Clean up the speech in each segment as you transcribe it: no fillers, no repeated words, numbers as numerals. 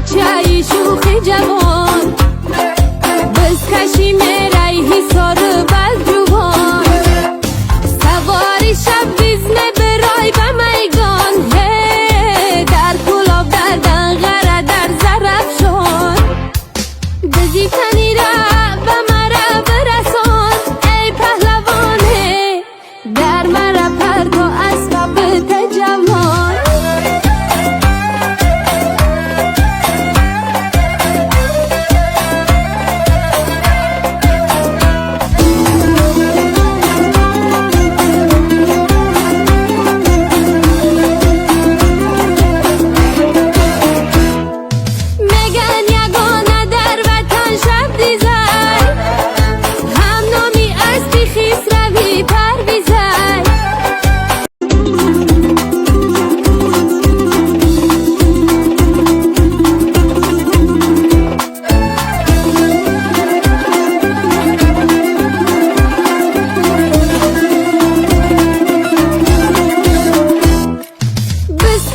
بچه شوخ جوان بس کشی میره حسار بدجوان سواری شب بیزنه برای به میگان در کلاب در دنغره در زرف شان بزیتنی را به مرا برسان ای پهلوانه در مرا پرتو اسباب تجوان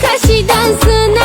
کشیدن